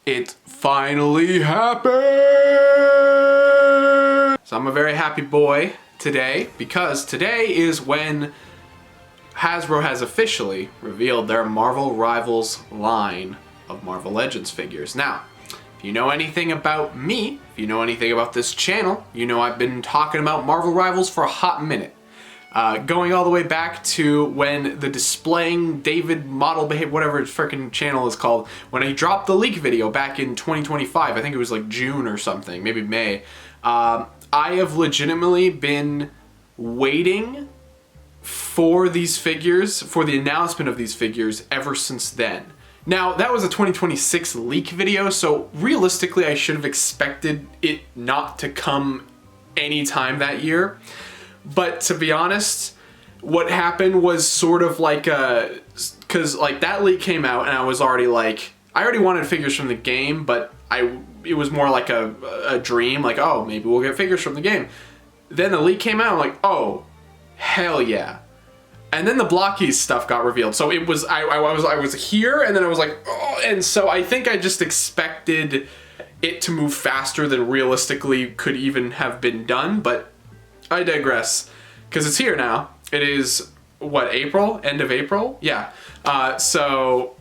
It finally happened! So I'm a very happy boy today because today is when Hasbro has officially revealed their Marvel Rivals line of Marvel Legends figures. Now, if you know anything about me, if you know anything about this channel, you know I've been talking about Marvel Rivals for a hot minute. Going all the way back to when the Displaying David Model Behavior, whatever his freaking channel is called, when he dropped the leak video back in 2025, I think it was like June or something, maybe May. I have legitimately been waiting for these figures, for the announcement of these figures ever since then. Now, that was a 2026 leak video, so realistically I should have expected it not to come anytime that year. But to be honest, what happened was sort of like cause like that leak came out and I was already like, I already wanted figures from the game, but it was more like a dream, like, oh, maybe we'll get figures from the game. Then the leak came out, I'm like, oh, hell yeah. And then the Blockies stuff got revealed. So it was, I was here and then I was like, oh, and so I think I just expected it to move faster than realistically could even have been done, but I digress, because it's here now. It is, what, April? End of April? Yeah. So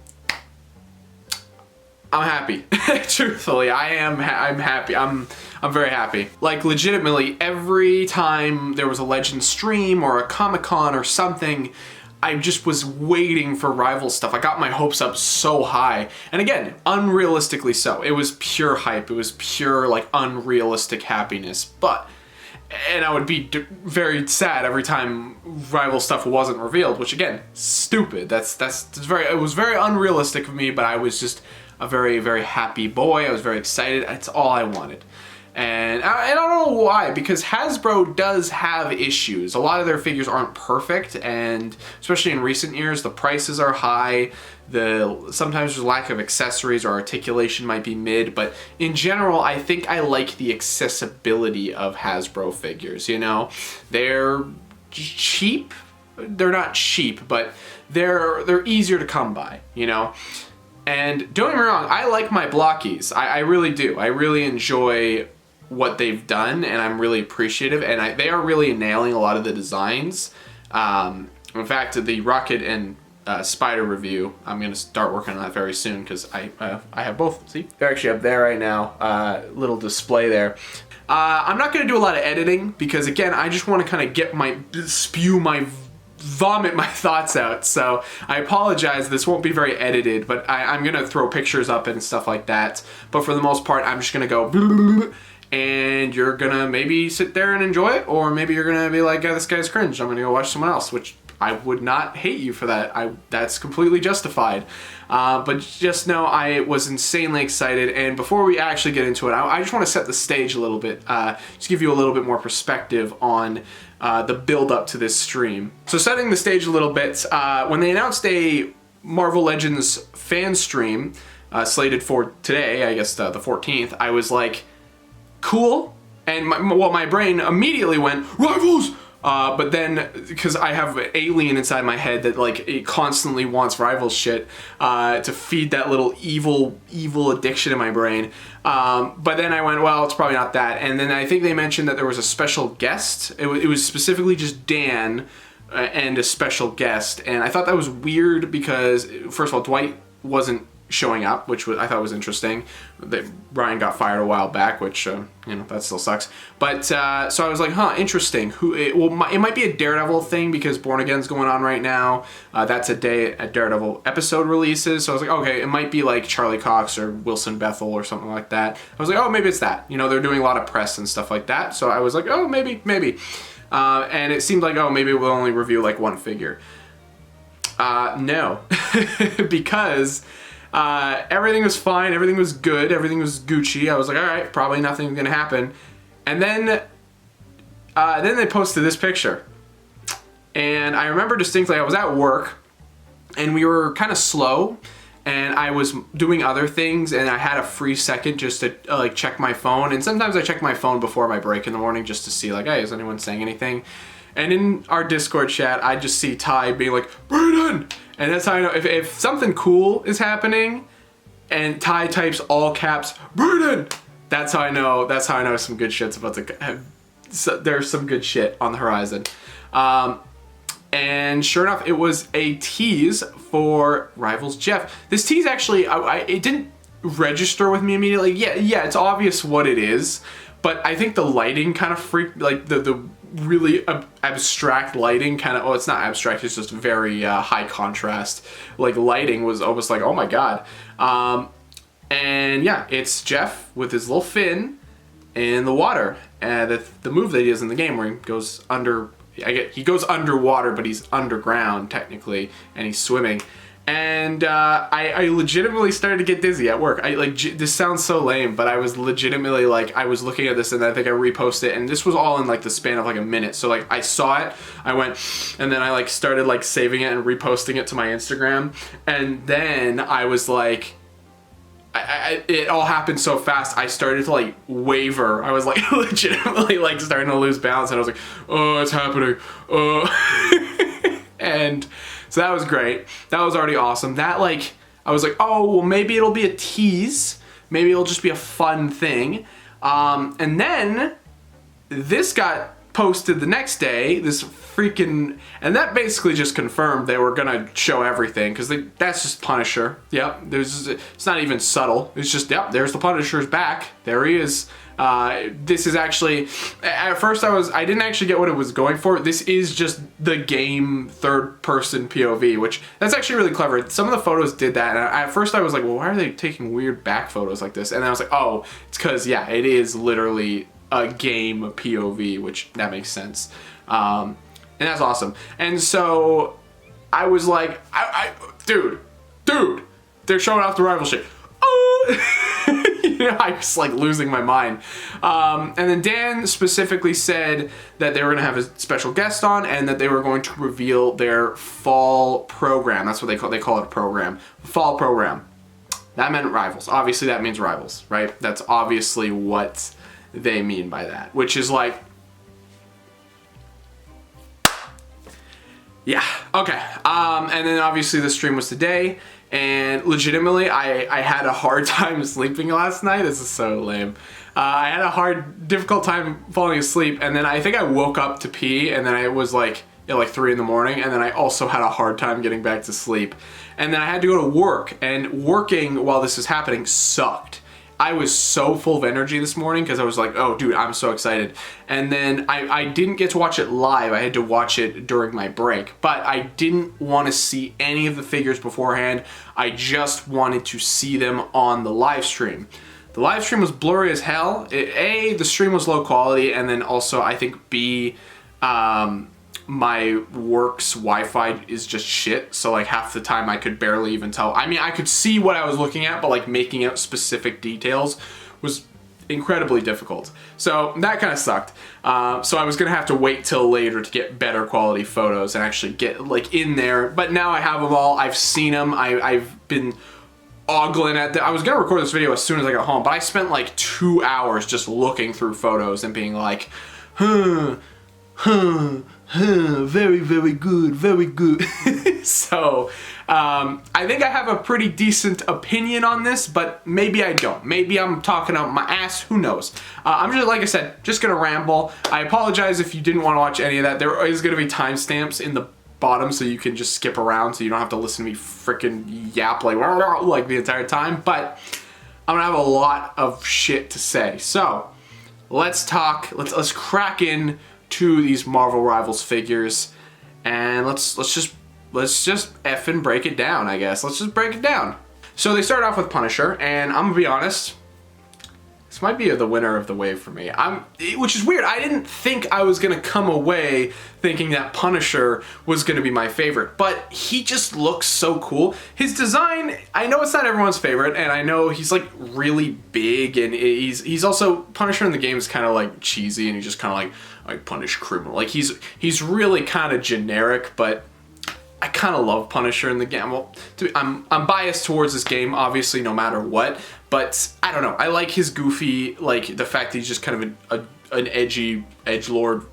I'm happy. Truthfully, I'm happy. I'm very happy. Like, legitimately, every time there was a Legends stream or a Comic-Con or something, I just was waiting for rival stuff. I got my hopes up so high. And again, unrealistically so. It was pure hype. It was pure, like, unrealistic happiness. And I would be very sad every time rival stuff wasn't revealed, which again, stupid. It was very unrealistic of me, but I was just a very, very happy boy. I was very excited. That's all I wanted. And I don't know why, because Hasbro does have issues. A lot of their figures aren't perfect, and especially in recent years, the prices are high. Sometimes there's lack of accessories or articulation might be mid, but in general, I think I like the accessibility of Hasbro figures, you know? They're cheap. They're not cheap, but they're easier to come by, you know? And don't get me wrong, I like my Blockies. I really do. I really enjoy what they've done, and I'm really appreciative, and they are really nailing a lot of the designs. In fact, the Rocket and Spider review, I'm going to start working on that very soon, because I have both. See? They're actually up there right now, little display there. I'm not going to do a lot of editing, because again, I just want to kind of vomit my thoughts out, so I apologize, this won't be very edited, but I'm gonna throw pictures up and stuff like that, but for the most part I'm just gonna go and you're gonna maybe sit there and enjoy it, or maybe you're gonna be like, yeah, this guy's cringe, I'm gonna go watch someone else, which I would not hate you for that. That's completely justified. But just know I was insanely excited, and before we actually get into it, I just want to set the stage a little bit, just give you a little bit more perspective on the build up to this stream. So setting the stage a little bit, when they announced a Marvel Legends fan stream slated for today, I guess the 14th, I was like, cool, and my brain immediately went, Rivals! But then, because I have an alien inside my head that like it constantly wants Rivals shit to feed that little evil addiction in my brain. But then I went, well, it's probably not that. And then I think they mentioned that there was a special guest. It was specifically just Dan and a special guest. And I thought that was weird because, first of all, Dwight wasn't showing up, which I thought was interesting. That Ryan got fired a while back, which you know, that still sucks. But so I was like, huh, interesting. It might be a Daredevil thing because Born Again's going on right now. That's a day at Daredevil episode releases. So I was like, okay, it might be like Charlie Cox or Wilson Bethel or something like that. I was like, oh, maybe it's that. You know, they're doing a lot of press and stuff like that. So I was like, oh, maybe. And it seemed like, oh, maybe we'll only review like one figure. No, because everything was fine, everything was good, everything was Gucci. I was like, all right, probably nothing's gonna happen. And then they posted this picture. And I remember distinctly, I was at work and we were kind of slow and I was doing other things and I had a free second just to like check my phone. And sometimes I check my phone before my break in the morning just to see like, hey, is anyone saying anything? And in our Discord chat, I just see Ty being like, Brayden! And that's how I know if something cool is happening, and Ty types all caps, Braden! That's how I know some good shit's about to have, so there's some good shit on the horizon. And sure enough, it was a tease for Rivals Jeff. This tease actually, it didn't register with me immediately. Yeah, it's obvious what it is, but I think the lighting kind of freaked, like the really abstract lighting kind of, it's not abstract, it's just very high contrast. Like lighting was almost like, oh my God. And yeah, it's Jeff with his little fin in the water. And the move that he does in the game where he goes under, he goes underwater, but he's underground technically, and he's swimming. And I legitimately started to get dizzy at work. This sounds so lame, but I was legitimately like, I was looking at this and I think I reposted it, and this was all in like the span of like a minute. So like I saw it, I went, and then I like started like saving it and reposting it to my Instagram, and then I was like, it all happened so fast, I started to like waver. I was like legitimately like starting to lose balance, and I was like, oh, it's happening. And so that was great. That was already awesome. That like, I was like, oh, well maybe it'll be a tease. Maybe it'll just be a fun thing. And then this got posted the next day, and that basically just confirmed they were gonna show everything, because that's just Punisher. Yep, it's not even subtle. It's just, yep, there's the Punisher's back. There he is. This is actually, at first I didn't actually get what it was going for. This is just the game third person POV, which that's actually really clever. Some of the photos did that, and at first I was like, well, why are they taking weird back photos like this? And then I was like, oh, it's because, yeah, it is literally a game POV, which that makes sense. And that's awesome. And so I was like, dude, they're showing off the rival shit. I was like losing my mind. And then Dan specifically said that they were going to have a special guest on, and that they were going to reveal their fall program. That's what they call it, a program. Fall program. That meant Rivals. Obviously that means Rivals, right? That's obviously what they mean by that, which is like, yeah, okay. And then obviously the stream was today, and legitimately I had a hard time sleeping last night. This is so lame. I had a difficult time falling asleep, and then I think I woke up to pee, and then I was like, like 3 in the morning, and then I also had a hard time getting back to sleep. And then I had to go to work, and working while this is happening sucked. I was so full of energy this morning because I was like, oh dude, I'm so excited. And then I didn't get to watch it live. I had to watch it during my break, but I didn't want to see any of the figures beforehand. I just wanted to see them on the live stream. The live stream was blurry as hell. A, the stream was low quality, and then also I think B, my work's Wi-Fi is just shit, so like half the time I could barely even tell. I mean, I could see what I was looking at, but like making out specific details was incredibly difficult. So that kind of sucked. So I was gonna have to wait till later to get better quality photos and actually get like in there. But now I have them all. I've seen them. I've been ogling at I was gonna record this video as soon as I got home, but I spent like 2 hours just looking through photos and being like, very, very good, very good. So, I think I have a pretty decent opinion on this, but maybe I don't. Maybe I'm talking out my ass, who knows. I'm just, like I said, just gonna ramble. I apologize if you didn't want to watch any of that. There is gonna be timestamps in the bottom so you can just skip around so you don't have to listen to me freaking yap like the entire time, but I'm gonna have a lot of shit to say. So, let's talk, let's crack in to these Marvel Rivals figures, and let's just effing break it down, I guess. Let's just break it down. So they start off with Punisher, and I'm gonna be honest, this might be the winner of the wave for me. Which is weird. I didn't think I was gonna come away thinking that Punisher was gonna be my favorite, but he just looks so cool. His design, I know it's not everyone's favorite, and I know he's like really big, and he's also, Punisher in the game is kind of like cheesy, and he's just kind of like punish criminal. Like he's really kind of generic, but I kind of love Punisher in the game. Well, I'm biased towards this game, obviously, no matter what, but I don't know. I like his goofy, like the fact that he's just kind of an edgy edgelord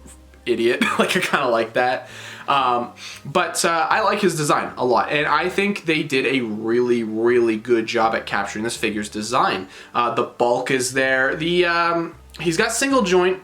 idiot. Like, I kind of like that. But I like his design a lot, and I think they did a really, really good job at capturing this figure's design. The bulk is there. He's got single joint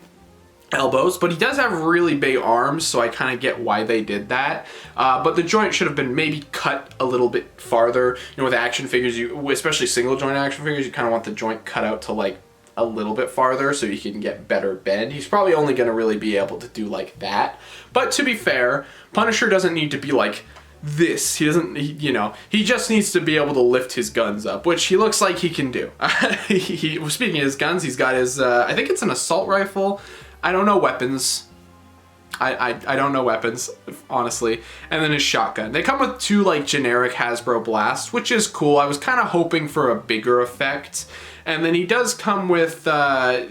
elbows, but he does have really big arms, so I kind of get why they did that. But the joint should have been maybe cut a little bit farther. You know, with action figures, especially single joint action figures, you kind of want the joint cut out to like a little bit farther so you can get better bend. He's probably only going to really be able to do like that. But to be fair, Punisher doesn't need to be like this. He doesn't, you know, he just needs to be able to lift his guns up, which he looks like he can do. Speaking of his guns, he's got his, I think it's an assault rifle. I don't know weapons. I don't know weapons, honestly. And then his shotgun. They come with 2 like generic Hasbro blasts, which is cool. I was kind of hoping for a bigger effect. And then he does come with, so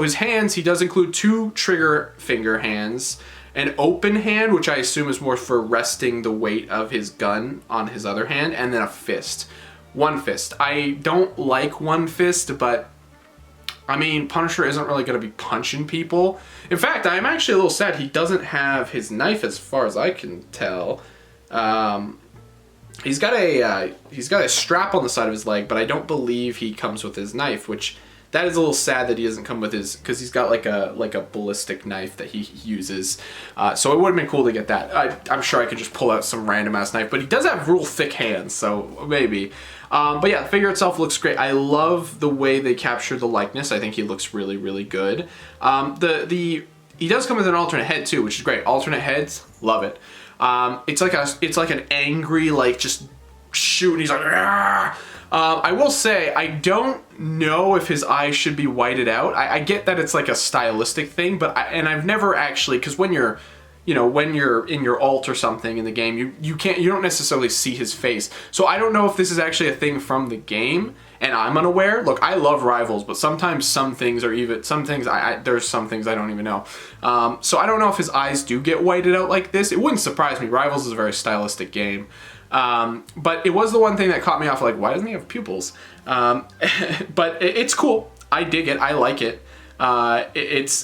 his hands, he does include 2 trigger finger hands, an open hand, which I assume is more for resting the weight of his gun on his other hand, and then a fist. One fist. I don't like one fist, but I mean, Punisher isn't really going to be punching people. In fact, I'm actually a little sad he doesn't have his knife as far as I can tell. He's got a strap on the side of his leg, but I don't believe he comes with his knife, which that is a little sad that he doesn't come with his, because he's got like a ballistic knife that he uses. So it would have been cool to get that. I'm sure I could just pull out some random ass knife, but he does have real thick hands, so maybe. But yeah, the figure itself looks great. I love the way they capture the likeness. I think he looks really, really good. He does come with an alternate head too, which is great. Alternate heads, love it. It's like an angry, like, just shoot, and he's like, Argh! I will say, I don't know if his eyes should be whited out. I get that it's like a stylistic thing, but I've never actually, because when you're in your alt or something in the game, you don't necessarily see his face. So I don't know if this is actually a thing from the game, and I'm unaware. Look, I love Rivals, but sometimes there's some things I don't even know. So I don't know if his eyes do get whited out like this. It wouldn't surprise me. Rivals is a very stylistic game. But it was the one thing that caught me off, like, why doesn't he have pupils? But it's cool. I dig it. I like it. It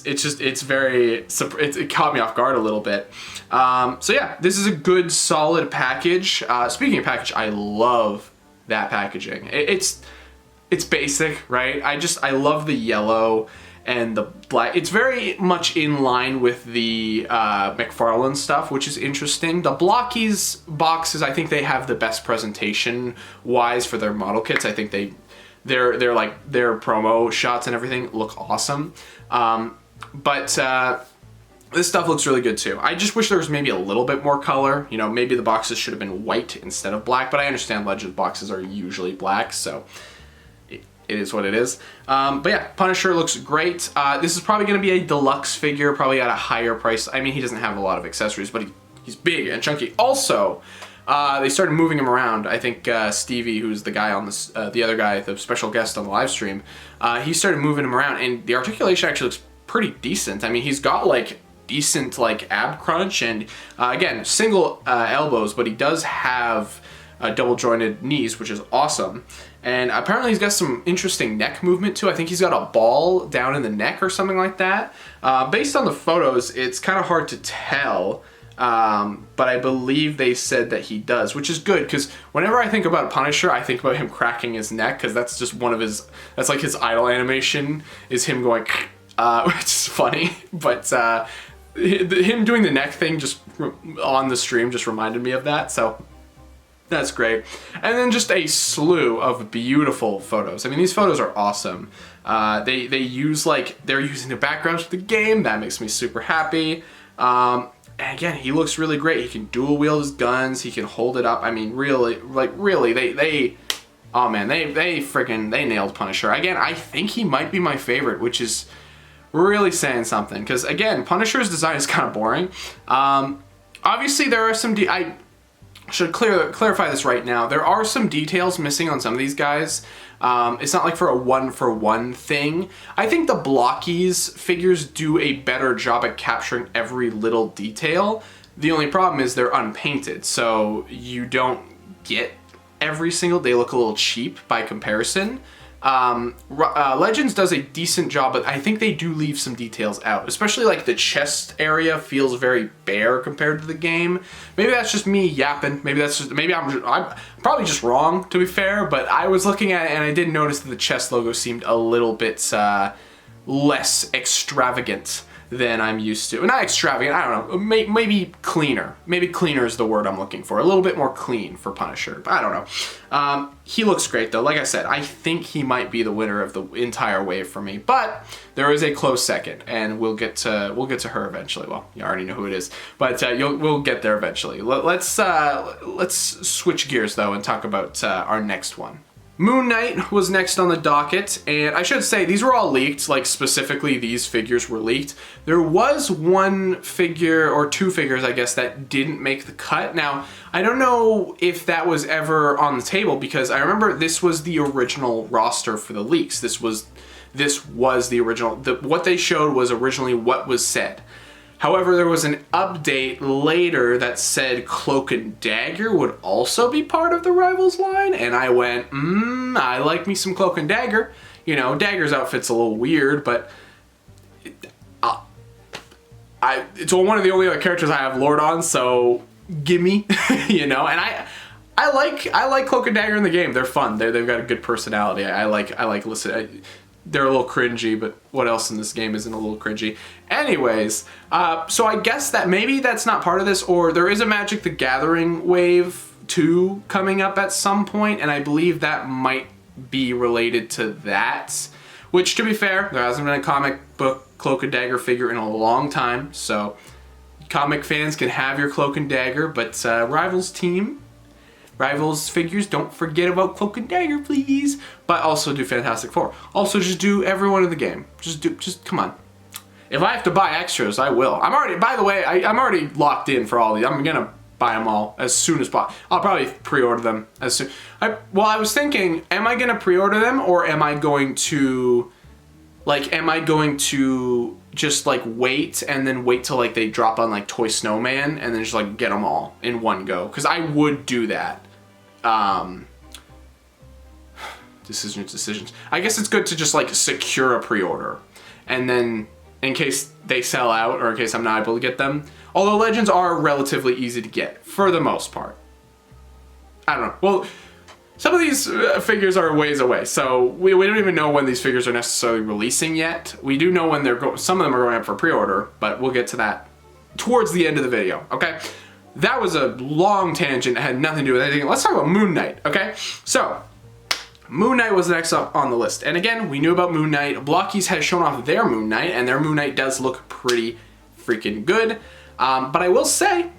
caught me off guard a little bit. So yeah, this is a good, solid package. Speaking of package, I love that packaging. It's basic, right? I love the yellow and the black. It's very much in line with the McFarlane stuff, which is interesting. The Blockies boxes, I think they have the best presentation wise for their model kits. I think their promo shots and everything look awesome. But this stuff looks really good too. I just wish there was maybe a little bit more color. You know, maybe the boxes should have been white instead of black, but I understand Legend boxes are usually black, so it is what it is. But yeah, Punisher looks great. This is probably going to be a deluxe figure, probably at a higher price. I mean, he doesn't have a lot of accessories, but he's big and chunky. Also, they started moving him around. I think Stevie, who's the guy on this, the other guy, the special guest on the live stream, he started moving him around, and the articulation actually looks pretty decent. I mean, he's got like decent like ab crunch, and again, single elbows, but he does have double jointed knees, which is awesome. And apparently he's got some interesting neck movement too. I think he's got a ball down in the neck or something like that. Based on the photos, it's kind of hard to tell. But I believe they said that he does, which is good, because whenever I think about Punisher, I think about him cracking his neck, because that's just one of his, that's like his idol animation, is him going, which is funny. But him doing the neck thing just on the stream just reminded me of that, so that's great. And then just a slew of beautiful photos. I mean, these photos are awesome. They use, like, they're using the backgrounds for the game. That makes me super happy. And again, he looks really great. He can dual wield his guns. He can hold it up. I mean, really, oh man, they nailed Punisher. Again, I think he might be my favorite, which is really saying something. Because again, Punisher's design is kind of boring. Obviously, there are some, I should clarify this right now. There are some details missing on some of these guys. It's not like for a one-for-one thing. I think the Blockies figures do a better job at capturing every little detail. The only problem is they're unpainted, so you don't get every single, they look a little cheap by comparison. Legends does a decent job, but I think they do leave some details out, especially like the chest area feels very bare compared to the game. Maybe that's just me yapping. Maybe I'm probably just wrong, to be fair, but I was looking at it and I did notice that the chest logo seemed a little bit less extravagant than I'm used to. Not extravagant, I don't know, maybe cleaner. Maybe cleaner is the word I'm looking for. A little bit more clean for Punisher, but I don't know. He looks great though. Like I said, I think he might be the winner of the entire wave for me, but there is a close second, and we'll get to her eventually. Well, you already know who it is, but we'll get there eventually. Let's switch gears though and talk about our next one. Moon Knight was next on the docket, and I should say these were all leaked, like specifically these figures were leaked. There was one figure, or two figures I guess, that didn't make the cut. Now, I don't know if that was ever on the table, because I remember this was the original roster for the leaks. This was the original, what they showed was originally what was said. However, there was an update later that said Cloak and Dagger would also be part of the Rivals line, and I went, I like me some Cloak and Dagger. You know, Dagger's outfit's a little weird, but it's one of the only other characters I have Lord on, so gimme, you know. And I like Cloak and Dagger in the game. They're fun. They've got a good personality. I like listen. They're a little cringy, but what else in this game isn't a little cringy? Anyways, so I guess that maybe that's not part of this, or there is a Magic the Gathering Wave 2 coming up at some point, and I believe that might be related to that. Which, to be fair, there hasn't been a comic book Cloak and Dagger figure in a long time, so comic fans can have your Cloak and Dagger, but Rivals figures, don't forget about Cloak and Dagger, please. But also do Fantastic Four. Also, just do everyone in the game. Just come on. If I have to buy extras, I will. By the way, I'm already locked in for all these. I'm gonna buy them all as soon as possible. I'll probably pre-order them as soon. I was thinking, am I gonna pre-order them, or am I going to just like wait and then wait till like they drop on like Toy Snowman and then just like get them all in one go? Because I would do that. Decisions. I guess it's good to just like secure a pre-order, and then in case they sell out or in case I'm not able to get them. Although Legends are relatively easy to get for the most part. I don't know. Well, some of these figures are ways away, so we don't even know when these figures are necessarily releasing yet. We do know when some of them are going up for pre-order, but we'll get to that towards the end of the video, okay? That was a long tangent, it had nothing to do with anything. Let's talk about Moon Knight, okay? So, Moon Knight was next up on the list. And again, we knew about Moon Knight. Blockies has shown off their Moon Knight, and their Moon Knight does look pretty freaking good. But I will say,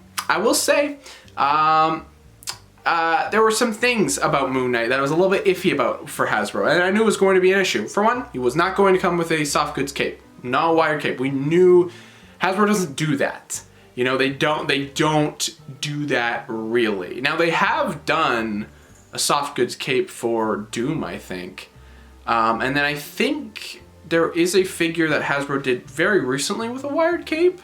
there were some things about Moon Knight that I was a little bit iffy about for Hasbro, and I knew it was going to be an issue. For one, he was not going to come with a soft goods cape, not a wire cape. We knew Hasbro doesn't do that. You know, they don't do that really. Now, they have done a soft goods cape for Doom, I think. And then I think there is a figure that Hasbro did very recently with a wired cape.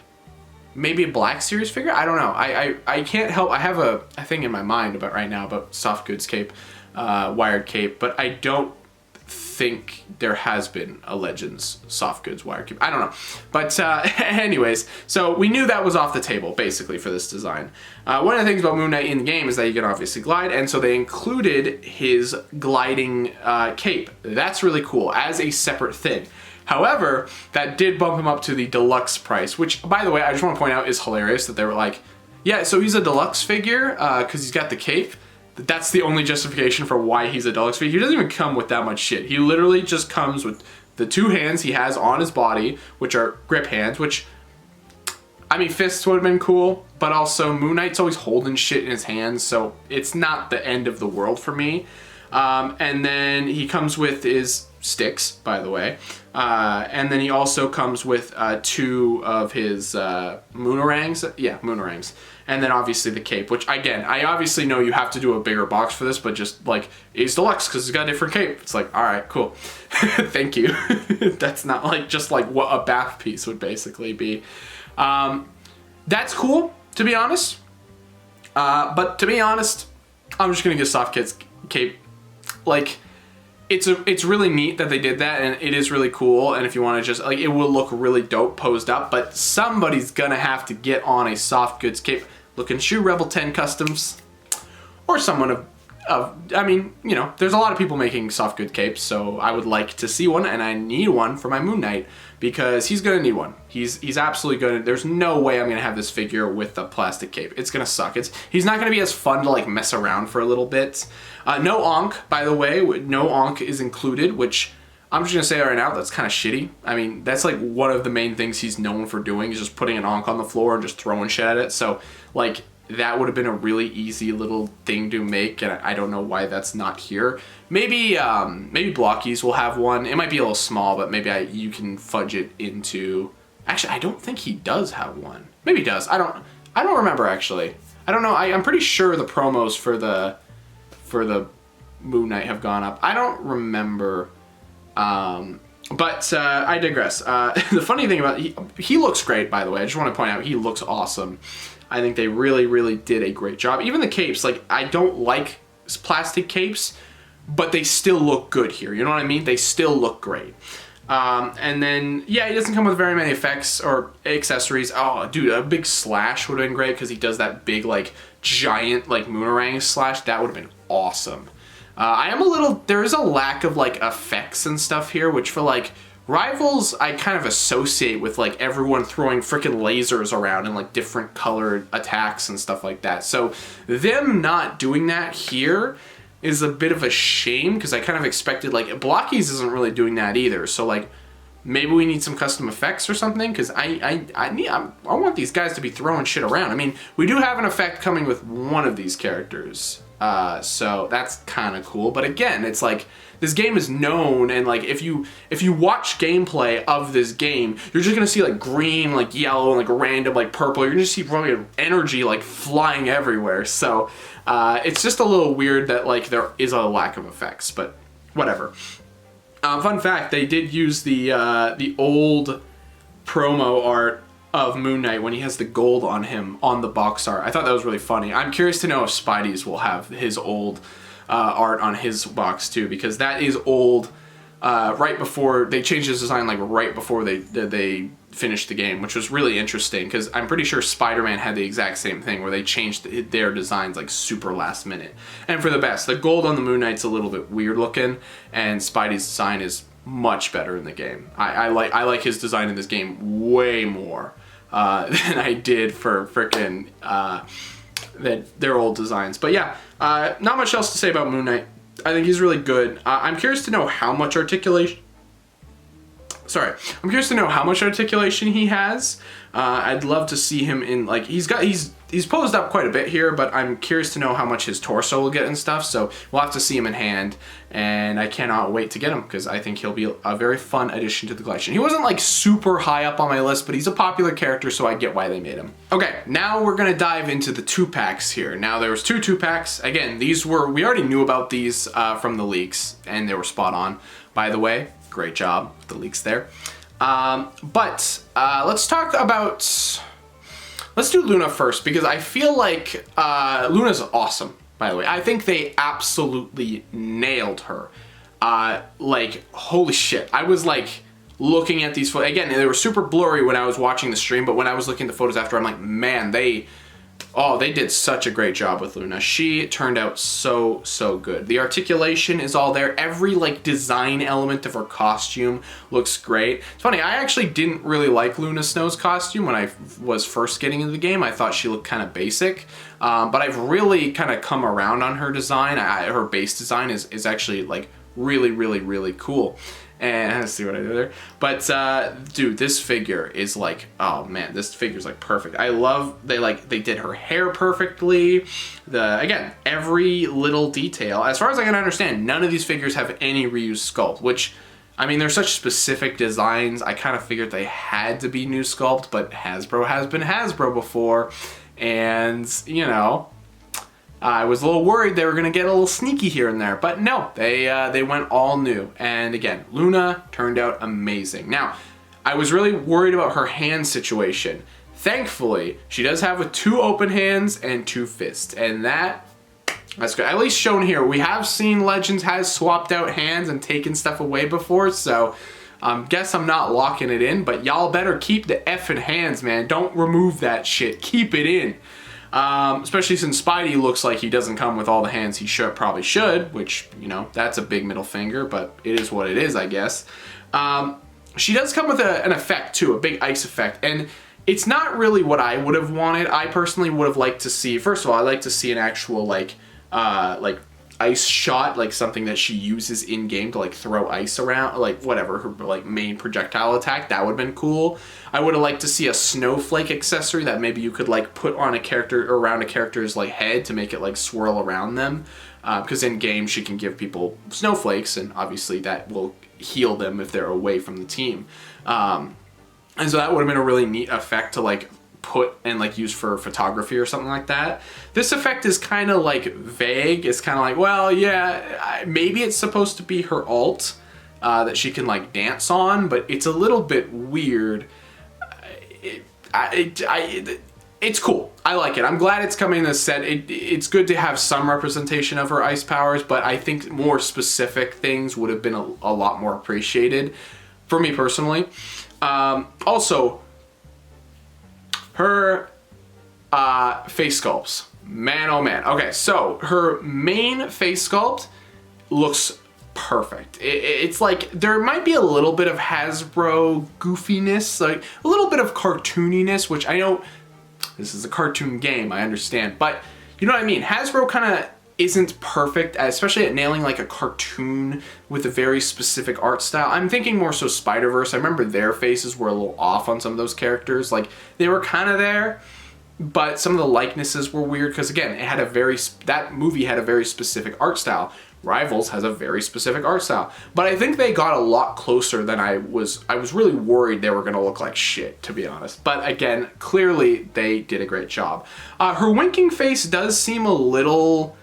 Maybe a Black Series figure? I don't know. I can't help. I have a thing in my mind about soft goods cape, wired cape, but I don't think there has been a Legends soft goods wired cape. I don't know. But anyways, so we knew that was off the table basically for this design. One of the things about Moon Knight in the game is that you can obviously glide, and so they included his gliding cape. That's really cool as a separate thing. However, that did bump him up to the deluxe price, which, by the way, I just want to point out is hilarious that they were like, yeah, so he's a deluxe figure because he's got the cape. That's the only justification for why he's a deluxe figure. He doesn't even come with that much shit. He literally just comes with the two hands he has on his body, which are grip hands, which, I mean, fists would have been cool, but also Moon Knight's always holding shit in his hands, so it's not the end of the world for me. And then he comes with his sticks, by the way. And then he also comes with two of his moonarangs. Yeah, moonarangs. And then obviously the cape, which again, I obviously know you have to do a bigger box for this, but just like, he's deluxe because he's got a different cape. It's like, all right, cool. Thank you. That's not like just like what a bath piece would basically be. That's cool, to be honest. But to be honest, I'm just going to get soft kids cape. Like, it's really neat that they did that, and it is really cool. And if you want to just like, it will look really dope posed up. But somebody's gonna have to get on a soft goods cape. Look and Shoe Rebel 10 Customs, or someone of I mean, you know, there's a lot of people making soft good capes, so I would like to see one, and I need one for my Moon Knight because he's gonna need one. He's absolutely gonna. There's no way I'm gonna have this figure with a plastic cape. It's gonna suck. He's not gonna be as fun to like mess around for a little bit. No Ankh, by the way. No Ankh is included, which I'm just gonna say right now, that's kind of shitty. I mean, that's like one of the main things he's known for doing, is just putting an Ankh on the floor and just throwing shit at it. So like, that would have been a really easy little thing to make, and I don't know why that's not here. Maybe maybe Blockies will have one. It might be a little small, but maybe you can fudge it into. Actually, I don't think he does have one. Maybe he does. I don't remember actually. I don't know. I'm pretty sure the promos for the Moon Knight have gone up. I don't remember. But I digress. The funny thing about he looks great, by the way. I just want to point out he looks awesome. I think they really, really did a great job. Even the capes, like, I don't like plastic capes, but they still look good here. You know what I mean? They still look great. And then, yeah, he doesn't come with very many effects or accessories. Oh, dude, a big slash would have been great because he does that big, like, giant, like, Moonerang slash. That would have been awesome. There is a lack of, like, effects and stuff here, which for, like, Rivals, I kind of associate with, like, everyone throwing freaking lasers around and, like, different colored attacks and stuff like that. So them not doing that here is a bit of a shame, because I kind of expected, like, Blockies isn't really doing that either. So, like, maybe we need some custom effects or something, because I want these guys to be throwing shit around. I mean, we do have an effect coming with one of these characters, so that's kind of cool. But again, it's like, this game is known, and like, if you watch gameplay of this game, you're just gonna see like green, like yellow, and like random like purple. You're gonna see probably energy like flying everywhere. So it's just a little weird that like there is a lack of effects, but whatever. Fun fact: they did use the old promo art of Moon Knight when he has the gold on him on the box art. I thought that was really funny. I'm curious to know if Spidey's will have his old art on his box too, because that is old. Right before they changed his design, like right before they finished the game, which was really interesting, because I'm pretty sure Spider-Man had the exact same thing where they changed their designs like super last minute, and for the best. The gold on the Moon Knight's a little bit weird looking, and Spidey's design is much better in the game. I like his design in this game way more than I did for frickin' their old designs. But yeah, not much else to say about Moon Knight. I think he's really good. I'm curious to know how much articulation. I'm curious to know how much articulation he has. I'd love to see him in, like, he's posed up quite a bit here, but I'm curious to know how much his torso will get and stuff. So we'll have to see him in hand, and I cannot wait to get him, because I think he'll be a very fun addition to the collection. He wasn't like super high up on my list, but he's a popular character, so I get why they made him. Okay, now we're gonna dive into the 2-packs here. Now there was 2 2-packs. Again, we already knew about these from the leaks, and they were spot on, by the way. Great job with the leaks there. But let's talk about. Let's do Luna first, because I feel like Luna's awesome, by the way. I think they absolutely nailed her. Like, holy shit. I was like looking at these photos. Again, they were super blurry when I was watching the stream, but when I was looking at the photos after, I'm like, man, they did such a great job with Luna. She turned out so, so good. The articulation is all there. Every like design element of her costume looks great. It's funny, I actually didn't really like Luna Snow's costume when I was first getting into the game. I thought she looked kind of basic, but I've really kind of come around on her design. Her base design is actually like really, really, really cool. And let's see what I did there. But dude, this figure is like, oh man, this figure's like perfect. I love they did her hair perfectly. Again, every little detail. As far as I can understand, none of these figures have any reused sculpt, which, I mean, they're such specific designs. I kind of figured they had to be new sculpt, but Hasbro has been Hasbro before, and you know, I was a little worried they were going to get a little sneaky here and there, but no, they went all new. And again, Luna turned out amazing. Now, I was really worried about her hand situation. Thankfully, she does have 2 open hands and 2 fists, and that That's good. At least shown here. We have seen Legends has swapped out hands and taken stuff away before, so guess I'm not locking it in, but y'all better keep the effing hands, man. Don't remove that shit. Keep it in. Especially since Spidey looks like he doesn't come with all the hands he probably should, which, you know, that's a big middle finger, but it is what it is, I guess. She does come with an effect, too, a big ice effect, and it's not really what I would have wanted. I personally would have liked to see, first of all, I'd like to see an actual, like ice shot, like something that she uses in game to like throw ice around, like whatever her like main projectile attack. That would have been cool. I would have liked to see a snowflake accessory that maybe you could like put on a character, around a character's like head to make it like swirl around them, because in game she can give people snowflakes, and obviously that will heal them if they're away from the team, and so that would have been a really neat effect to like put and like use for photography or something like that. This effect is kind of like vague. It's kind of like, well, yeah, maybe it's supposed to be her alt that she can like dance on, but it's a little bit weird. It's cool. I like it. I'm glad it's coming in this set. It's good to have some representation of her ice powers, but I think more specific things would have been a lot more appreciated for me personally. Also, her face sculpts, man oh man. Okay, so her main face sculpt looks perfect. It's like there might be a little bit of Hasbro goofiness, like a little bit of cartooniness, which I know this is a cartoon game, I understand, but you know what I mean. Hasbro kind of isn't perfect, especially at nailing like a cartoon with a very specific art style. I'm thinking more so Spider-Verse. I remember their faces were a little off on some of those characters. Like they were kind of there, but some of the likenesses were weird because again, it had that movie had a very specific art style. Rivals has a very specific art style, but I think they got a lot closer than I was really worried they were gonna look like shit, to be honest. But again, clearly they did a great job. Her winking face does seem a little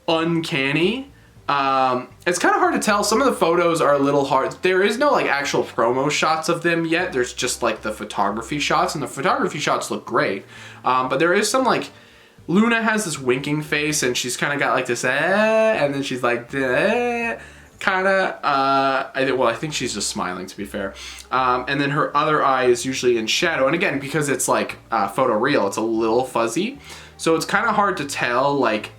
uncanny. It's kind of hard to tell. Some of the photos are a little hard. There is no like actual promo shots of them yet. There's just like the photography shots, and the photography shots look great. But there is some like, Luna has this winking face, and she's kind of got like this, and then she's like, kind of, I think she's just smiling, to be fair. And then her other eye is usually in shadow. And again, because it's like photoreal, it's a little fuzzy. So it's kind of hard to tell like,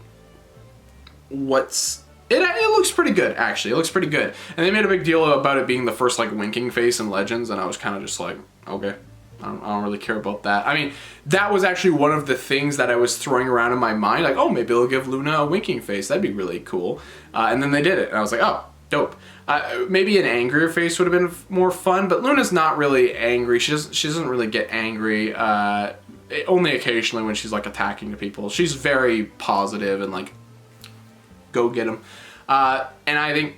it looks pretty good, actually. It looks pretty good. And they made a big deal about it being the first like winking face in Legends, and I was kind of just like, okay, I don't really care about that. I mean, that was actually one of the things that I was throwing around in my mind, like, oh, maybe they'll give Luna a winking face. That'd be really cool. And then they did it, and I was like, oh, dope. Maybe an angrier face would have been more fun, but Luna's not really angry. She doesn't really get angry. Only occasionally when she's like attacking the people. She's very positive and like, go get him. And I think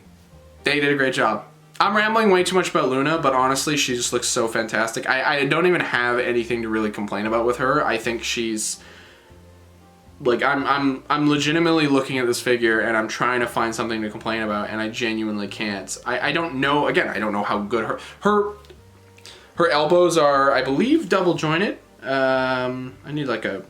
they did a great job. I'm rambling way too much about Luna, but honestly, she just looks so fantastic. I don't even have anything to really complain about with her. I think she's like, I'm legitimately looking at this figure and I'm trying to find something to complain about, and I genuinely can't. I don't know. Again, I don't know how good her elbows are. I believe double jointed. I need like a,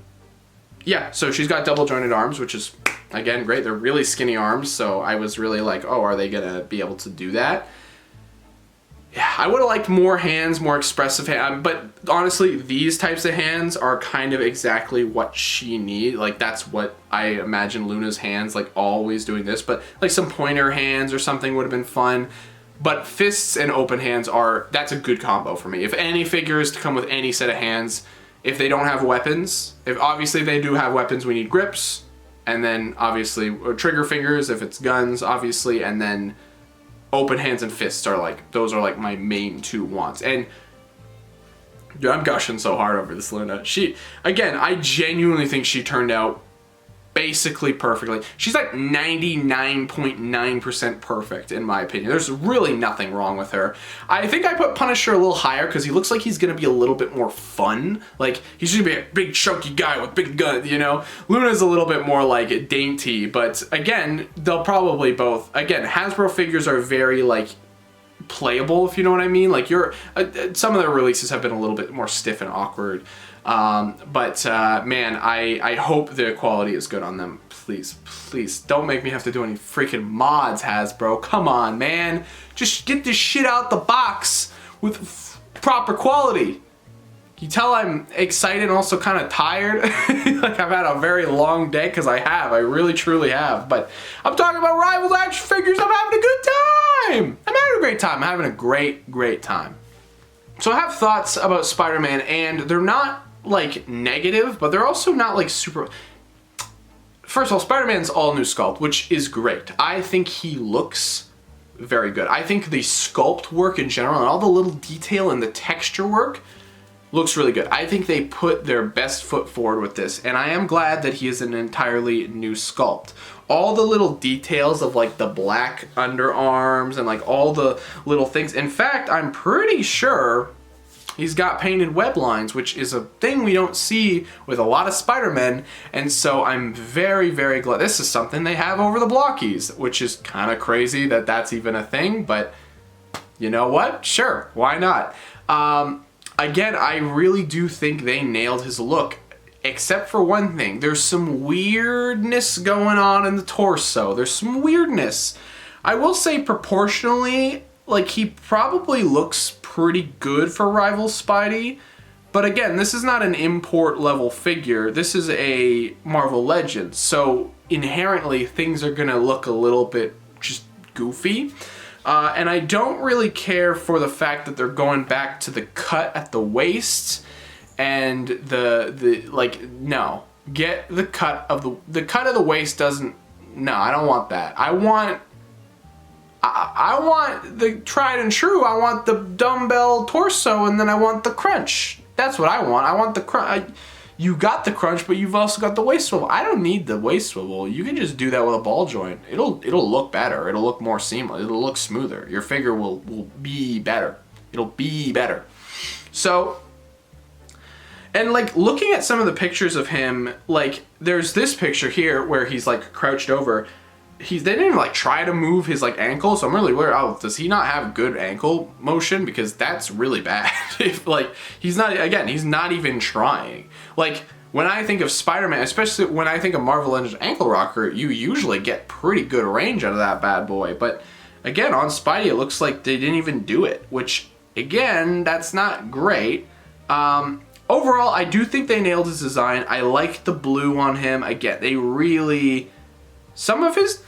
yeah. So she's got double jointed arms, which is again great. They're really skinny arms, so I was really like, oh, are they gonna be able to do that? Yeah, I would have liked more hands, more expressive hands, but honestly, these types of hands are kind of exactly what she needs. Like, that's what I imagine Luna's hands, like, always doing this, but like some pointer hands or something would have been fun. But fists and open hands that's a good combo for me. If any figure is to come with any set of hands, if they don't have weapons, if obviously they do have weapons, we need grips, and then obviously trigger fingers if it's guns, obviously, and then open hands and fists are like, those are like my main two wants. And dude, I'm gushing so hard over this Luna. Again, I genuinely think she turned out basically perfectly. She's like 99.9% perfect in my opinion. There's really nothing wrong with her. I think I put Punisher a little higher because he looks like he's gonna be a little bit more fun. Like, he's gonna be a big chunky guy with big guns, you know? Luna's a little bit more like dainty, but again, they'll probably both, again, Hasbro figures are very like playable, if you know what I mean. Like, some of their releases have been a little bit more stiff and awkward. Man, I hope the quality is good on them. Please don't make me have to do any freaking mods, Hasbro. Come on, man. Just get this shit out the box with proper quality. You tell I'm excited and also kind of tired. Like I've had a very long day, because I really truly have. But I'm talking about Rivals action figures. I'm having a good time. I'm having a great time. I'm having a great time. So I have thoughts about Spider-Man, and they're not like negative, but they're also not like super. First of all, Spider-Man's all new sculpt, which is great. I think he looks very good. I think the sculpt work in general and all the little detail and the texture work looks really good. I think they put their best foot forward with this, and I am glad that he is an entirely new sculpt. All the little details of like the black underarms and like all the little things. In fact, I'm pretty sure he's got painted web lines, which is a thing we don't see with a lot of Spider-Men, and so I'm very glad. This is something they have over the blockies, which is kind of crazy that that's even a thing, but you know what? Sure, why not? Again, I really do think they nailed his look, except for one thing. There's some weirdness going on in the torso. There's some weirdness. I will say proportionally, like he probably looks pretty good for Rival Spidey, but again, this is not an import level figure. This is a Marvel Legends, so inherently things are gonna look a little bit just goofy. And I don't really care for the fact that they're going back to the cut at the waist and no. Get the cut of the waist doesn't, no, I don't want that. I want the tried and true. I want the dumbbell torso, and then I want the crunch. That's what I want. I want the crunch. You got the crunch, but you've also got the waist swivel. I don't need the waist swivel. You can just do that with a ball joint. It'll look better. It'll look more seamless. It'll look smoother. Your figure will be better. It'll be better. So, and like looking at some of the pictures of him, like there's this picture here where he's like crouched over. They didn't even like try to move his like ankle, so I'm really worried. Oh, does he not have good ankle motion? Because that's really bad. If like he's not even trying. Like when I think of Spider-Man, especially when I think of Marvel Legends ankle rocker, you usually get pretty good range out of that bad boy. But again, on Spidey, it looks like they didn't even do it, which again, that's not great. Overall, I do think they nailed his design. I like the blue on him. Again, they really. Some of his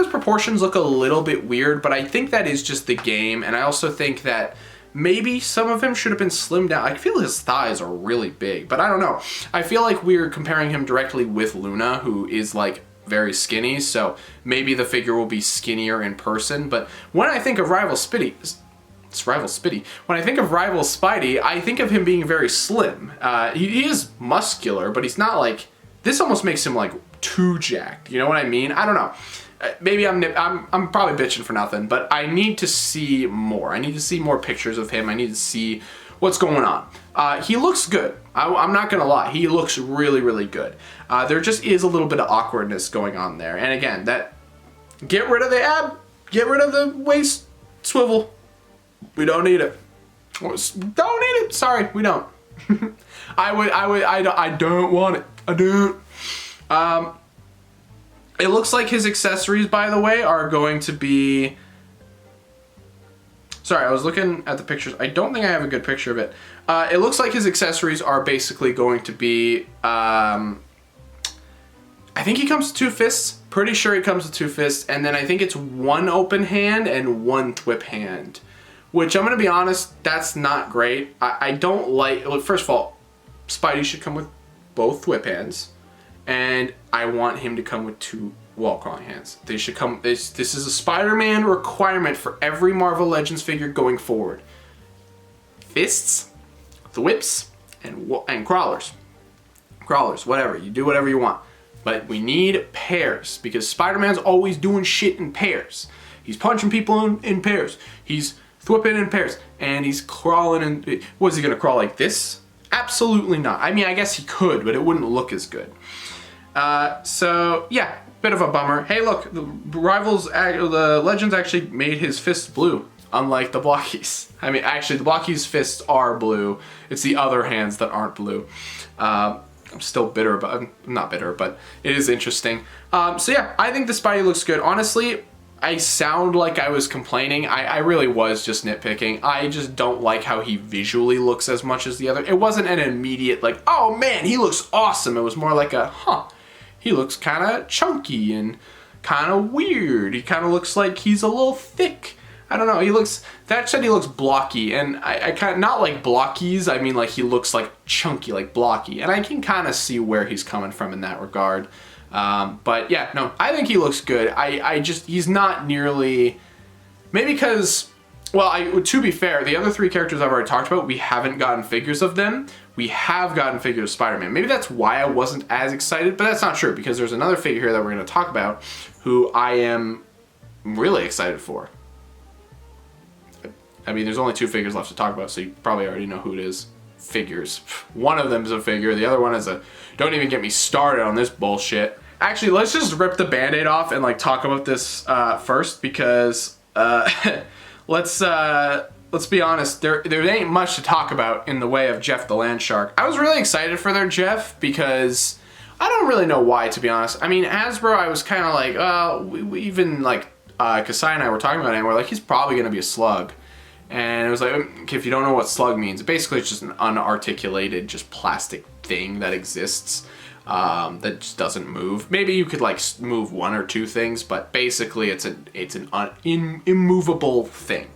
proportions look a little bit weird, but I think that is just the game, and I also think that maybe some of him should have been slimmed down. I feel his thighs are really big, but I don't know. I feel like we're comparing him directly with Luna, who is like very skinny, so maybe the figure will be skinnier in person, but when I think of Rival Spidey, when I think of Rival Spidey, I think of him being very slim. He is muscular, but he's not like, this almost makes him like too jacked, you know what I mean? I don't know. Maybe I'm probably bitching for nothing, but I need to see more. I need to see more pictures of him. I need to see what's going on. He looks good. I'm not gonna lie. He looks really good. There just is a little bit of awkwardness going on there. And again, get rid of the ab, get rid of the waist swivel. We don't need it. Don't need it. Sorry, we don't. I don't want it. I don't. It looks like his accessories, by the way, are going to be... Sorry, I was looking at the pictures. I don't think I have a good picture of it. It looks like his accessories are basically going to be... I think he comes with 2 fists. Pretty sure he comes with 2 fists. And then I think it's 1 open hand and 1 thwip hand. Which, I'm going to be honest, that's not great. I don't like... Look, first of all, Spidey should come with both thwip hands. And I want him to come with 2 wall crawling hands. They should come. This is a Spider-Man requirement for every Marvel Legends figure going forward. Fists, thwips, and crawlers. Crawlers, whatever. You do whatever you want. But we need pairs, because Spider-Man's always doing shit in pairs. He's punching people in pairs. He's thwipping in pairs. And he's crawling in... Was he going to crawl like this? Absolutely not. I mean, I guess he could, but it wouldn't look as good. So yeah, bit of a bummer. Hey, look, the Legends actually made his fists blue. unlike the Blockies. I mean, actually, the Blockies' fists are blue. It's the other hands that aren't blue. I'm still bitter, but I'm not bitter, but it is interesting. So yeah, I think the Spidey looks good. Honestly, I sound like I was complaining. I really was just nitpicking. I just don't like how he visually looks as much as the other. It wasn't an immediate like, oh man, he looks awesome. It was more like a, he looks kind of chunky and kind of weird. He kind of looks like he's a little thick. I don't know. He looks, that said he looks blocky, and I kind of, not like Blockies, I mean like he looks like chunky, like blocky, and I can kind of see where he's coming from in that regard. But yeah, no, I think he looks good. I just, he's not nearly, maybe because, well, to be fair, the other three characters I've already talked about, we haven't gotten figures of them. We have gotten figures of Spider-Man. Maybe that's why I wasn't as excited, but that's not true, because there's another figure here that we're going to talk about who I am really excited for. I mean, there's only two figures left to talk about, so you probably already know who it is. Figures. One of them is a figure, the other one is a... Don't even get me started on this bullshit. Actually, let's just rip the Band-Aid off and like talk about this first, because let's be honest, there ain't much to talk about in the way of Jeff the Land Shark. I was really excited for their Jeff because I don't really know why, to be honest. I mean, Hasbro, I was kind of like, we even like Kasai and I were talking about it, and we're like, he's probably going to be a slug. And it was like, okay, if you don't know what slug means, basically it's just an unarticulated, just plastic thing that exists that just doesn't move. Maybe you could like move one or two things, but basically it's an immovable thing.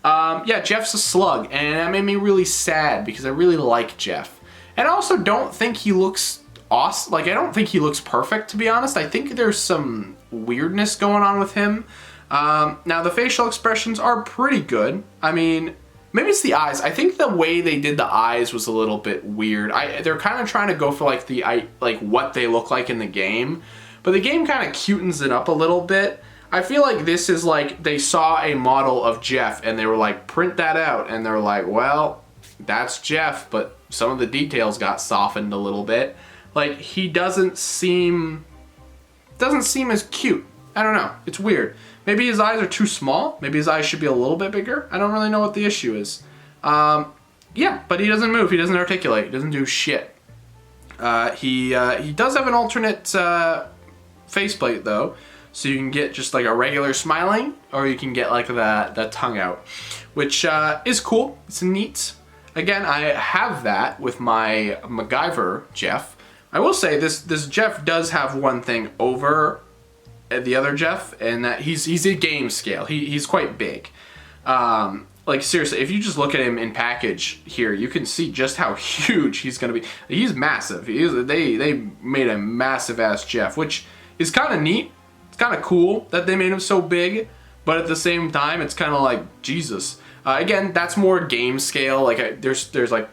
Yeah, Jeff's a slug, and that made me really sad because I really like Jeff. And I also don't think he looks awesome. Like, I don't think he looks perfect, to be honest. I think there's some weirdness going on with him. Now the facial expressions are pretty good. I mean, maybe it's the eyes. I think the way they did the eyes was a little bit weird. They're kind of trying to go for like what they look like in the game, but the game kind of cutens it up a little bit. I feel like this is like they saw a model of Jeff and they were like, print that out, and they're like, well, that's Jeff, but some of the details got softened a little bit. Like, he doesn't seem as cute. I don't know. It's weird. Maybe his eyes are too small. Maybe his eyes should be a little bit bigger. I don't really know what the issue is. Yeah, but he doesn't move. He doesn't articulate. He doesn't do shit. He does have an alternate faceplate though, so you can get just like a regular smiling, or you can get like the tongue out, which is cool. It's neat. Again, I have that with my MacGyver Jeff. I will say this Jeff does have one thing over the other Jeff, and that he's a game scale. He's quite big. Like, seriously, if you just look at him in package here, you can see just how huge he's gonna be. He's massive. They made a massive ass Jeff, which is kind of neat. It's kind of cool that they made him so big, but at the same time, it's kind of like, Jesus. Again, that's more game scale. Like, there's like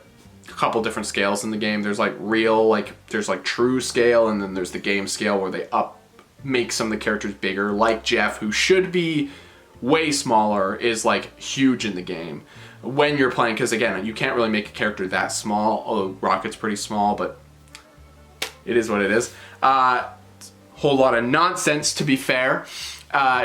a couple different scales in the game. There's like real, like there's like true scale, and then there's the game scale where they make some of the characters bigger, like Jeff, who should be way smaller, is like huge in the game when you're playing, because again, you can't really make a character that small, although Rocket's pretty small, but it is what it is. Whole lot of nonsense, to be fair,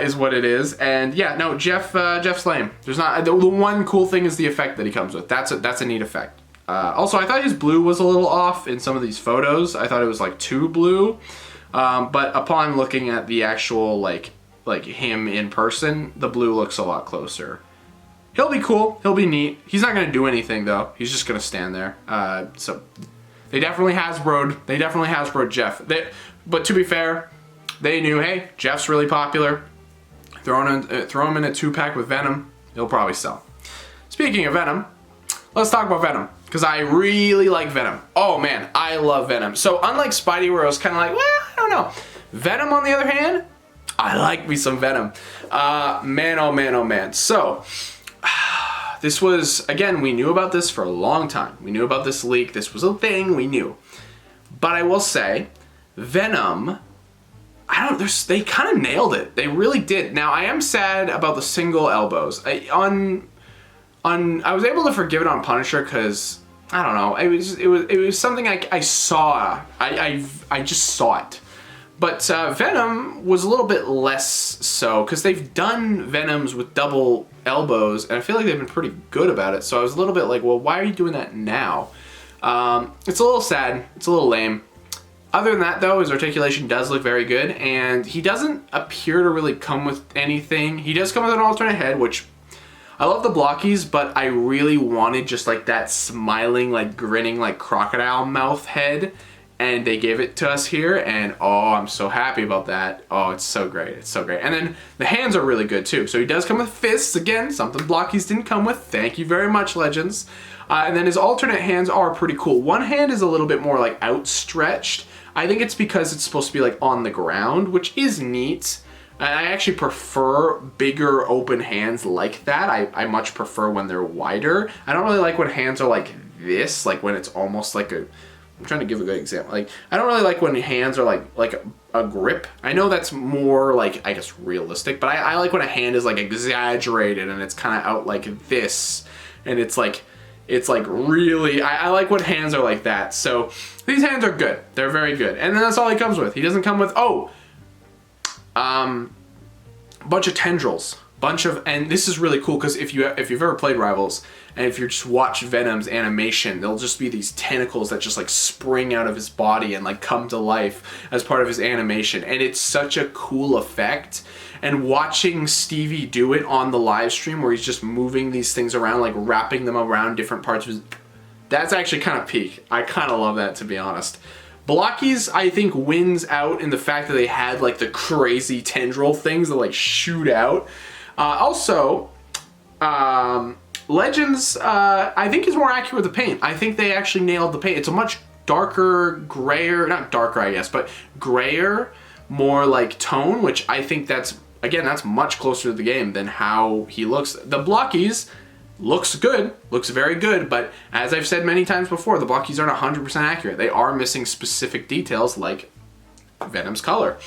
is what it is. And yeah, no, Jeff's lame. There's not, the one cool thing is the effect that he comes with. That's a neat effect. Also, I thought his blue was a little off in some of these photos. I thought it was like too blue. But upon looking at the actual like him in person, the blue looks a lot closer. He'll be cool. He'll be neat. He's not gonna do anything though. He's just gonna stand there. So they definitely Hasbro'd Jeff. But to be fair, they knew, hey, Jeff's really popular. Throw him in a 2-pack with Venom. He'll probably sell. Speaking of Venom, let's talk about Venom, because I really like Venom. Oh man, I love Venom. So unlike Spidey, where I was kind of like, well, I don't know. Venom, on the other hand, I like me some Venom. Man, oh man, oh man. So, this was, again, we knew about this for a long time. We knew about this leak. This was a thing, we knew. But I will say, Venom, they kind of nailed it. They really did. Now, I am sad about the single elbows. I was able to forgive it on Punisher because, I don't know, it was something I saw. I just saw it. But Venom was a little bit less so, because they've done Venoms with double elbows, and I feel like they've been pretty good about it. So I was a little bit like, well, why are you doing that now? It's a little sad. It's a little lame. Other than that, though, his articulation does look very good, and he doesn't appear to really come with anything. He does come with an alternate head, which I love the blockies, but I really wanted just like that smiling, like grinning, like crocodile mouth head. And they gave it to us here, and oh, I'm so happy about that. Oh, it's so great. It's so great. And then the hands are really good too. So he does come with fists, again, something blockies didn't come with. Thank you very much, Legends. And then his alternate hands are pretty cool. One hand is a little bit more like outstretched. I think it's because it's supposed to be like on the ground, which is neat. And I actually prefer bigger open hands like that. I much prefer when they're wider. I don't really like when hands are like this, like when it's almost like a... I'm trying to give a good example. Like, I don't really like when hands are like a grip. I know that's more like, I guess, realistic, but I like when a hand is like exaggerated and it's kind of out like this, and it's like really, I like when hands are like that. So these hands are good. They're very good. And then that's all he comes with. He doesn't come with, bunch of tendrils. And this is really cool, because if you've ever played Rivals, and if you just watch Venom's animation, there'll just be these tentacles that just like spring out of his body and like come to life as part of his animation. And it's such a cool effect. And watching Stevie do it on the live stream, where he's just moving these things around, like wrapping them around different parts of his... That's actually kind of peak. I kind of love that, to be honest. Blockies, I think, wins out in the fact that they had like the crazy tendril things that like shoot out. Legends, I think, is more accurate with the paint. I think they actually nailed the paint. It's a much darker, grayer, not darker, I guess, but grayer, more like tone, which I think that's, again, that's much closer to the game than how he looks. The blockies looks good, looks very good, but as I've said many times before, the blockies aren't 100% accurate. They are missing specific details like Venom's color.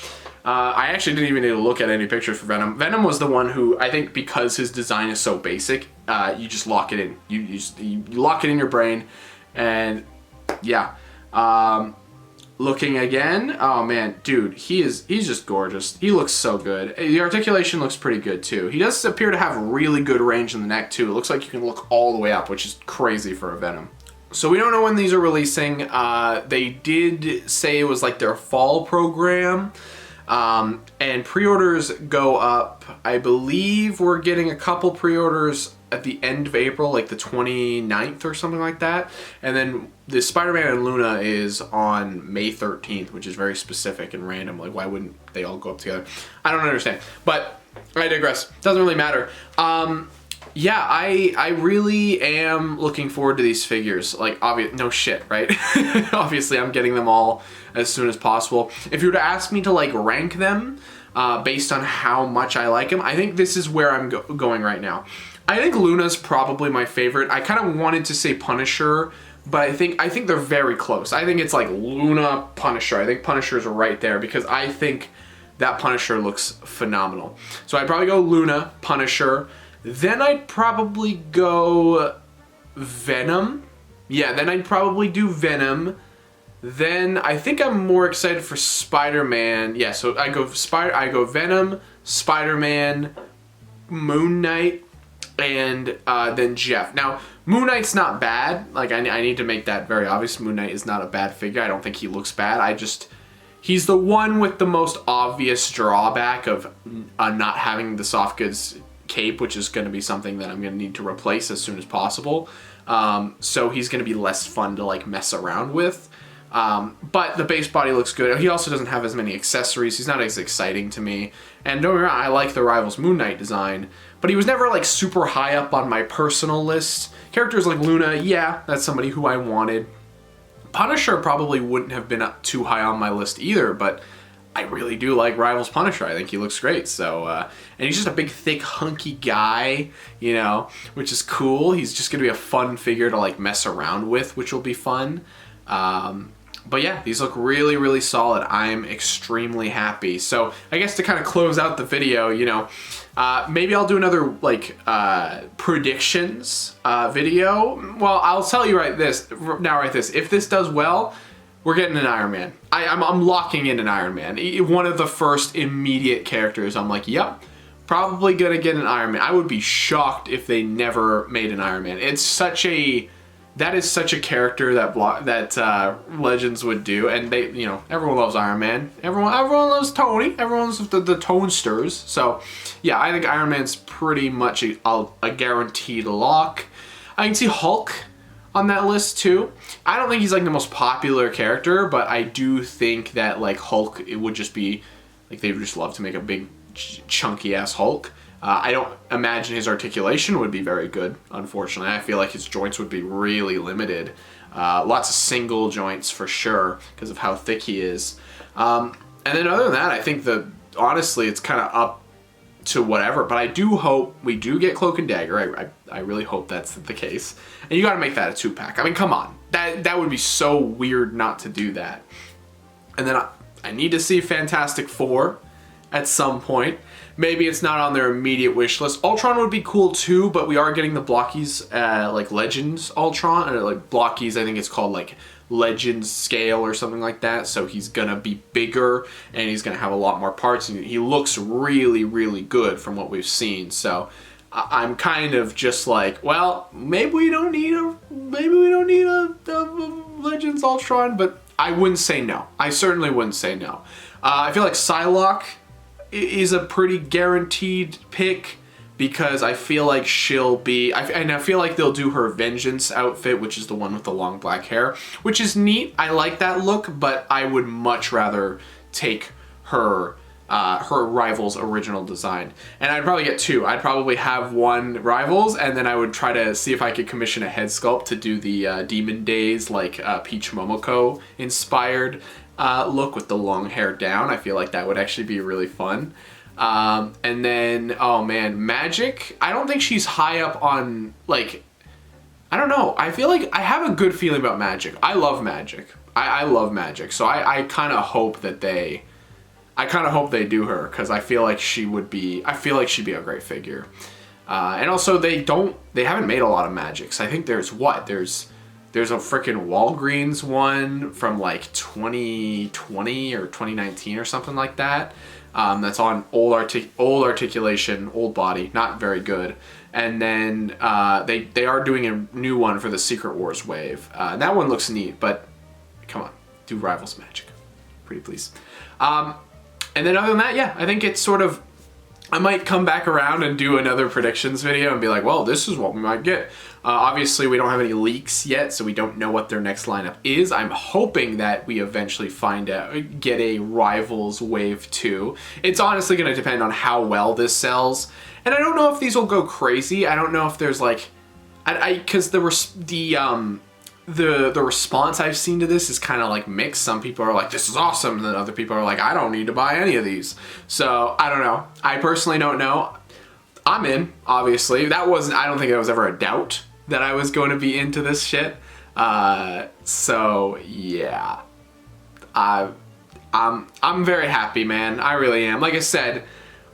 I actually didn't even need to look at any pictures for Venom. Venom was the one who, I think, because his design is so basic, you just lock it in. You lock it in your brain, and yeah. Looking again, oh man, dude, he's just gorgeous. He looks so good. The articulation looks pretty good too. He does appear to have really good range in the neck too. It looks like you can look all the way up, which is crazy for a Venom. So we don't know when these are releasing. They did say it was like their fall program. And pre-orders go up. I believe we're getting a couple pre-orders at the end of April, like the 29th or something like that. And then the Spider-Man and Luna is on May 13th, which is very specific and random. Like, why wouldn't they all go up together? I don't understand. But I digress. Doesn't really matter. Yeah, I really am looking forward to these figures. Like, no shit, right? Obviously, I'm getting them all as soon as possible. If you were to ask me to like rank them based on how much I like them, I think this is where I'm going right now. I think Luna's probably my favorite. I kind of wanted to say Punisher, but I think they're very close. I think it's like Luna, Punisher. I think Punisher's right there, because I think that Punisher looks phenomenal. So I'd probably go Luna, Punisher. Then I'd probably go Venom. Yeah, then I'd probably do Venom. Then I think I'm more excited for Spider-Man. Yeah, so I go Venom, Spider-Man, Moon Knight, and then Jeff. Now, Moon Knight's not bad. Like, I need to make that very obvious. Moon Knight is not a bad figure. I don't think he looks bad. He's the one with the most obvious drawback of not having the soft goods cape, which is going to be something that I'm going to need to replace as soon as possible. So he's going to be less fun to like mess around with. But the base body looks good. He also doesn't have as many accessories. He's not as exciting to me. And don't get me wrong, I like the Rivals Moon Knight design, but he was never like super high up on my personal list. Characters like Luna, yeah, that's somebody who I wanted. Punisher probably wouldn't have been up too high on my list either, but I really do like Rivals Punisher. I think he looks great. So, and he's just a big, thick, hunky guy, you know, which is cool. He's just gonna be a fun figure to like mess around with, which will be fun. But yeah, these look really, really solid. I'm extremely happy. So I guess to kind of close out the video, you know, maybe I'll do another like predictions video. Well, I'll tell you right this. If this does well, we're getting an Iron Man. I'm locking in an Iron Man. One of the first immediate characters. I'm like, yep, probably gonna get an Iron Man. I would be shocked if they never made an Iron Man. That is such a character that Legends would do, and they, you know, everyone loves Iron Man. Everyone loves Tony. Everyone loves the Tonesters. So, yeah, I think Iron Man's pretty much a guaranteed lock. I can see Hulk on that list too. I don't think he's like the most popular character, but I do think that like Hulk, it would just be like they would just love to make a big chunky ass Hulk. I don't imagine his articulation would be very good, unfortunately. I feel like his joints would be really limited. Lots of single joints for sure because of how thick he is. And then other than that, I think honestly, it's kind of up to whatever. But I do hope we do get Cloak and Dagger. I really hope that's the case. And you got to make that a 2-pack. I mean, come on. That would be so weird not to do that. And then I need to see Fantastic Four at some point. Maybe it's not on their immediate wish list. Ultron would be cool too, but we are getting the Blockies, like Legends Ultron, or like Blockies, I think it's called like Legends Scale or something like that. So he's gonna be bigger and he's gonna have a lot more parts, and he looks really, really good from what we've seen. So I'm kind of just like, well, maybe we don't need a Legends Ultron, but I wouldn't say no. I certainly wouldn't say no. I feel like Psylocke is a pretty guaranteed pick because I feel like she'll be, and I feel like they'll do her Vengeance outfit, which is the one with the long black hair, which is neat. I like that look, but I would much rather take her Rivals original design. And I'd probably get two. I'd probably have one Rivals, and then I would try to see if I could commission a head sculpt to do the Demon Days, like Peach Momoko inspired look with the long hair down. I feel like that would actually be really fun. And then, oh man, Magic. I don't think she's high up on, like, I don't know. I feel like I have a good feeling about Magic. I love Magic. I love Magic. So I kind of hope that they do her, because I feel like she'd be a great figure. And also they haven't made a lot of Magics. I think there's a freaking Walgreens one from like 2020 or 2019 or something like that. That's on old articulation, old body, not very good. And then they are doing a new one for the Secret Wars wave. That one looks neat, but come on, do Rivals Magic, pretty please. And then other than that, yeah, I think it's sort of, I might come back around and do another predictions video and be like, well, this is what we might get. Obviously, we don't have any leaks yet, so we don't know what their next lineup is. I'm hoping that we eventually get a Rivals Wave 2. It's honestly going to depend on how well this sells. And I don't know if these will go crazy. I don't know if there's like, because the response I've seen to this is kind of like mixed. Some people are like, this is awesome, and then other people are like, I don't need to buy any of these. So I don't know. I personally don't know. I'm in, obviously. I don't think it was ever a doubt that I was going to be into this shit. So yeah, I'm very happy, man. I really am. Like I said,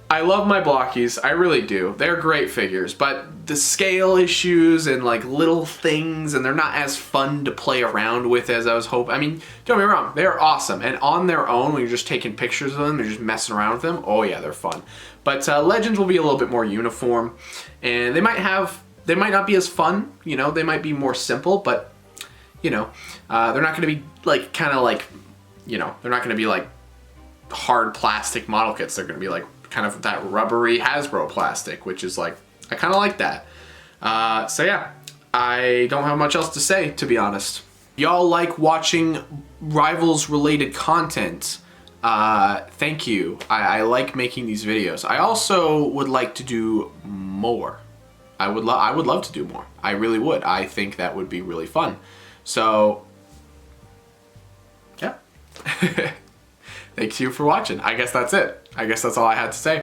I love my Blockies. I really do. They're great figures, but the scale issues and like little things, and they're not as fun to play around with as I was hoping. I mean, don't get me wrong, they're awesome. And on their own, when you're just taking pictures of them, you're just messing around with them, oh yeah, they're fun. But Legends will be a little bit more uniform, and they might not be as fun, you know, they might be more simple, but you know, they're not gonna be like, kind of like, you know, they're not gonna be like hard plastic model kits. They're gonna be like kind of that rubbery Hasbro plastic, which is like, I kind of like that. So yeah, I don't have much else to say, to be honest. Y'all like watching Rivals related content. Thank you. I like making these videos. I also would like to do more. I would love to do more. I really would. I think that would be really fun. So yeah. Thanks you for watching. I guess that's it. I guess that's all I had to say.